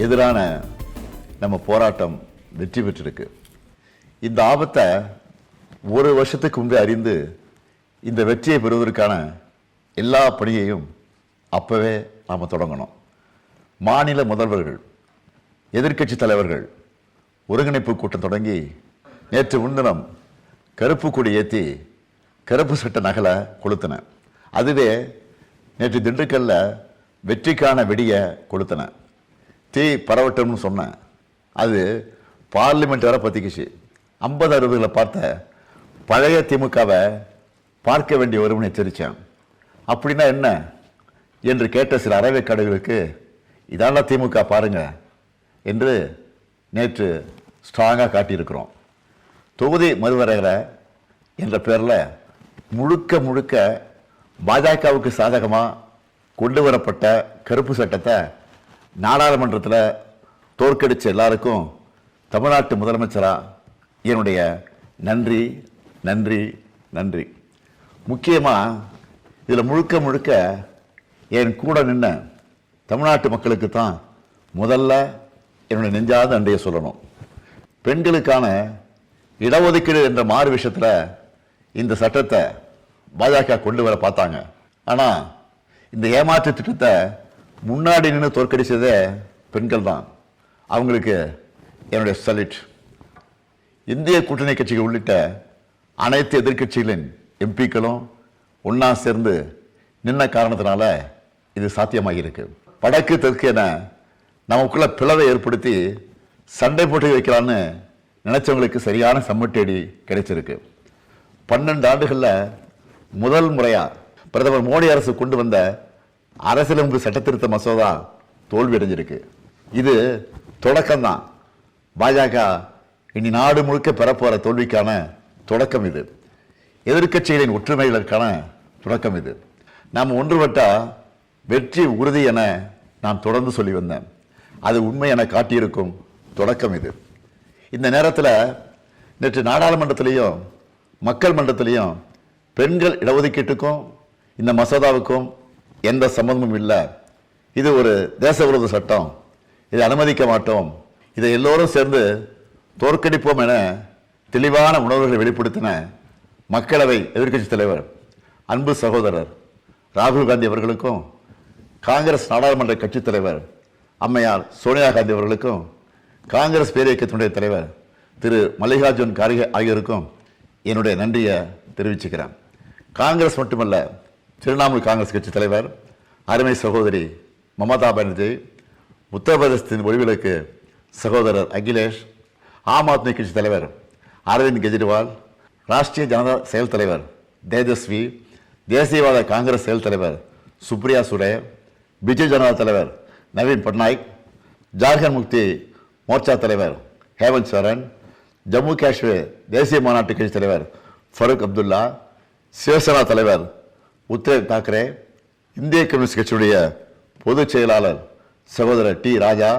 எதிரான நம்ம போராட்டம் வெற்றி பெற்றிருக்கு. இந்த ஆபத்தை ஒரு வருஷத்துக்கு முன்பே அறிந்து இந்த வெற்றியை பெறுவதற்கான எல்லா பணியையும் அப்பவே நாம் தொடங்கணும். மாநில முதல்வர்கள், எதிர்க்கட்சி தலைவர்கள் ஒருங்கிணைப்பு கூட்டம் தொடங்கி நேற்று முன்தினம் கருப்பு கொடி ஏற்றி கருப்பு சட்ட நகலை கொளுத்தின. அதுவே நேற்று திண்டுக்கல்ல வெற்றிக்கான வெடியை கொளுத்தின. தீ பரவட்டம்னு சொன்னேன். அது பார்லிமெண்ட் வரை பற்றிக்குச்சு. 50-60களை பார்த்த பழைய திமுகவை பார்க்க வேண்டிய வரும்னு எச்சரித்தேன். அப்படின்னா என்ன என்று கேட்ட சில அறவைக்காடுகளுக்கு இதான திமுக பாருங்க என்று நேற்று ஸ்ட்ராங்காக காட்டியிருக்கிறோம். தொகுதி மறுவரையறை என்ற பேரில் முழுக்க முழுக்க பாஜகவுக்கு சாதகமாக கொண்டு வரப்பட்ட கருப்பு சட்டத்தை நாடாளுமன்றத்தில் தோற்கடிச்ச எல்லாருக்கும் தமிழ்நாட்டு முதலமைச்சராக என்னுடைய நன்றி நன்றி நன்றி. முக்கியமாக இதில் முழுக்க முழுக்க என் கூட நின்ன தமிழ்நாட்டு மக்களுக்கு தான் முதல்ல என்னுடைய நெஞ்சாத நன்றியை சொல்லணும். பெண்களுக்கான இடஒதுக்கீடு என்ற மாறு விஷயத்தில் இந்த சட்டத்தை பாஜக கொண்டு வர பார்த்தாங்க. ஆனால் இந்த ஏமாற்று திட்டத்தை முன்னாடி நின்று தோற்கடிச்சதே பெண்கள் தான். அவங்களுக்கு என்னுடைய சல்யூட். இந்திய கூட்டணி கட்சிகள் உள்ளிட்ட அனைத்து எதிர்க்கட்சிகளின் எம்பிக்களும் ஒன்றா சேர்ந்து நின்ன காரணத்தினால இது சாத்தியமாகியிருக்கு. வடக்கு தெற்கு என நமக்குள்ள பிளவை ஏற்படுத்தி சண்டை போட்டு வைக்கலான்னு நினைச்சவங்களுக்கு சரியான சம்மட்டேடி கிடைச்சிருக்கு. 12 ஆண்டுகளில் முதல் முறையாக பிரதமர் மோடி அரசு கொண்டு வந்த அரசியலமைப்பு சட்டத்திருத்த மசோதா தோல்வி அடைஞ்சிருக்கு. இது தொடக்கம்தான். பாஜக இனி நாடு முழுக்க பெறப்போற தோல்விக்கான தொடக்கம் இது. எதிர்க்கட்சிகளின் ஒற்றுமைகளுக்கான தொடக்கம் இது. நாம் ஒன்றுபட்டா வெற்றி உறுதி என நான் தொடர்ந்து சொல்லி வந்தேன். அது உண்மை என காட்டியிருக்கும் தொடக்கம் இது. இந்த நேரத்தில் நேற்று நாடாளுமன்றத்திலையும் மக்கள் மன்றத்திலையும் பெண்கள் இடஒதுக்கீட்டுக்கும் இந்த மசோதாவுக்கும் எந்த சம்மந்தமும் இல்லை. இது ஒரு தேச விரோத சட்டம், இதை அனுமதிக்க மாட்டோம், இதை எல்லோரும் சேர்ந்து தோற்கடிப்போம் என தெளிவான உணர்வுகளை வெளிப்படுத்தின மக்களவை எதிர்க்கட்சி தலைவர் அன்பு சகோதரர் ராகுல் காந்தி அவர்களுக்கும், காங்கிரஸ் நாடாளுமன்ற கட்சித் தலைவர் அம்மையார் சோனியா காந்தி அவர்களுக்கும், காங்கிரஸ் பேரியக்கத்தினுடைய தலைவர் திரு மல்லிகார்ஜுன் கார்கே ஆகியோருக்கும் என்னுடைய நன்றியை தெரிவிச்சுக்கிறேன். காங்கிரஸ் மட்டுமல்ல, திரிணாமுல் காங்கிரஸ் கட்சி தலைவர் அருமை சகோதரி மமதா பானர்ஜி, உத்தரப்பிரதேசத்தின் ஒளிவிலக்கு சகோதரர் அகிலேஷ், ஆம் ஆத்மி கட்சி தலைவர் அரவிந்த் கெஜ்ரிவால், ராஷ்டிரிய ஜனதா செயல் தலைவர் தேஜஸ்வி, தேசியவாத காங்கிரஸ் செயல் தலைவர் சுப்ரியா சுரே, பிஜு ஜனதா தலைவர் நவீன் பட்நாயக், ஜார்க்கண்ட் முக்தி மோர்ச்சா தலைவர் ஹேமந்த் சோரன், ஜம்மு காஷ்மீர் தேசிய மாநாட்டு கட்சி தலைவர் ஃபருக் அப்துல்லா, சிவசேனா தலைவர் உத்தவ் தாக்கரே, இந்திய கம்யூனிஸ்ட் கட்சியுடைய பொதுச் செயலாளர் சகோதரர் டி ராஜா,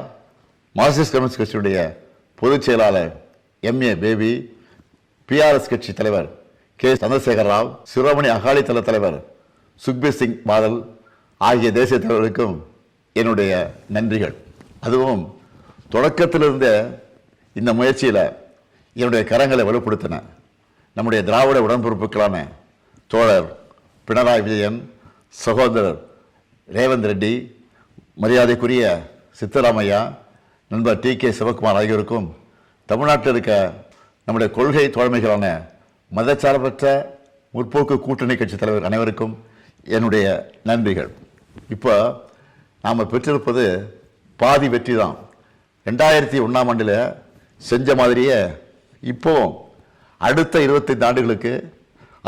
மார்க்சிஸ்ட் கம்யூனிஸ்ட் கட்சியுடைய பொதுச் செயலாளர் MA பேபி, PRS கட்சி தலைவர் கே சந்திரசேகர ராவ், சிரோமணி அகாலி தள தலைவர் சுக்பீர் சிங் பாதல் ஆகிய தேசிய தலைவர்களுக்கும் என்னுடைய நன்றிகள். அதுவும் தொடக்கத்திலிருந்த இந்த முயற்சியில் என்னுடைய கரங்களை வலுப்படுத்தின நம்முடைய திராவிட உடன்பிறப்புகளான தோழர் பினராயி விஜயன், சகோதரர் ரேவந்த் ரெட்டி, மரியாதைக்குரிய சித்தராமையா, நண்பர் TK சிவகுமார் ஆகியோருக்கும், தமிழ்நாட்டில் இருக்க நம்முடைய கொள்கை தோழமைகளான மதச்சார்பற்ற முற்போக்கு கூட்டணி கட்சி தலைவர் அனைவருக்கும் என்னுடைய நன்றிகள். இப்போ நாம் பெற்றிருப்பது பாதி வெற்றி தான். 2001ஆம் ஆண்டில் செஞ்ச மாதிரியே இப்போ அடுத்த 25 ஆண்டுகளுக்கு,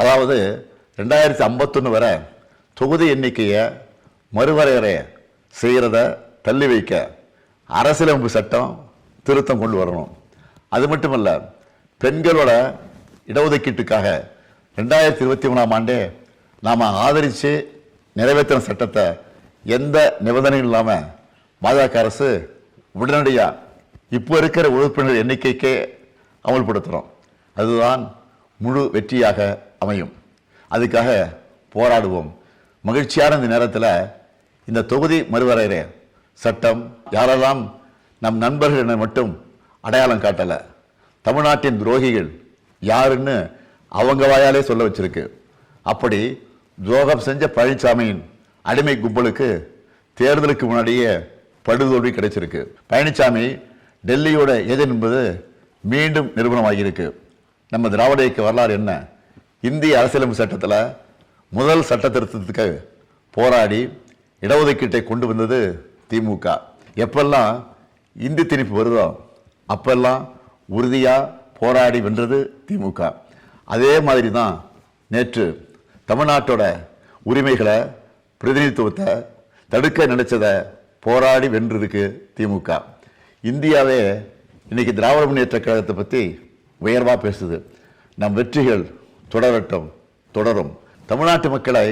அதாவது 2051 வரை தொகுதி எண்ணிக்கையை மறுவரையறை செய்கிறத தள்ளி வைக்க அரசியலமைப்பு சட்டம் திருத்தம் கொண்டு வரணும். அது மட்டுமல்ல, பெண்களோட இடஒதுக்கீட்டுக்காக 2023ஆம் ஆண்டே நாம் ஆதரித்து நிறைவேற்றின சட்டத்தை எந்த நிபந்தனையும் இல்லாமல் பாஜக அரசு உடனடியாக இப்போ இருக்கிற உறுப்பினர் எண்ணிக்கைக்கே அமல்படுத்துகிறோம். அதுதான் முழு வெற்றியாக அமையும். அதுக்காக போராடுவோம். மகிழ்ச்சியான இந்த நேரத்தில் இந்த தொகுதி மறுவரையறை சட்டம் யாரெல்லாம் நம் நண்பர்கள் மட்டும் அடையாளம் காட்டலை. தமிழ்நாட்டின் துரோகிகள் யாருன்னு அவங்க வாயாலே சொல்ல வச்சிருக்கு. அப்படி துரோகம் செஞ்ச பழனிசாமியின் அடிமை கும்பலுக்கு தேர்தலுக்கு முன்னாடியே படுதோல்வி கிடைச்சிருக்கு. பழனிசாமி டெல்லியோட ஏஜென்ட் என்பது மீண்டும் நிரூபணமாகியிருக்கு. நம்ம திராவிட இயக்க வரலாறு என்ன? இந்திய அரசியலமைப்பு சட்டத்தில் முதல் சட்ட திருத்தத்துக்கு போராடி இடஒதுக்கீட்டை கொண்டு வந்தது திமுக. எப்பெல்லாம் இந்தி திணிப்பு வருதோ அப்பெல்லாம் உறுதியா போராடி வென்றது திமுக. அதே மாதிரி தான் நேற்று தமிழ்நாட்டோட உரிமைகளை பிரதிநிதித்துவத்தை தடுக்க நினைச்சதை போராடி வென்றிருக்கு திமுக. இந்தியாவே இன்னைக்கு திராவிட முன்னேற்ற கழகத்தை பற்றி உயர்வா பேசுது. நம் வெற்றிகள் தொடரட்டும், தொடரும். தமிழ்நாட்டு மக்களை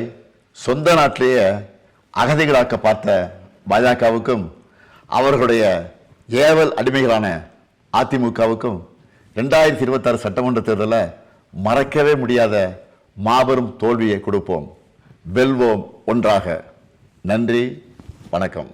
சொந்த நாட்டிலேயே அகதிகளாக்க பார்த்த பாஜகவுக்கும் அவர்களுடைய ஏவல் அடிமைகளான அதிமுகவுக்கும் 2026 சட்டமன்ற தேர்தலில் மறக்கவே முடியாத மாபெரும் தோல்வியை கொடுப்போம். வெல்வோம் ஒன்றாக. நன்றி, வணக்கம்.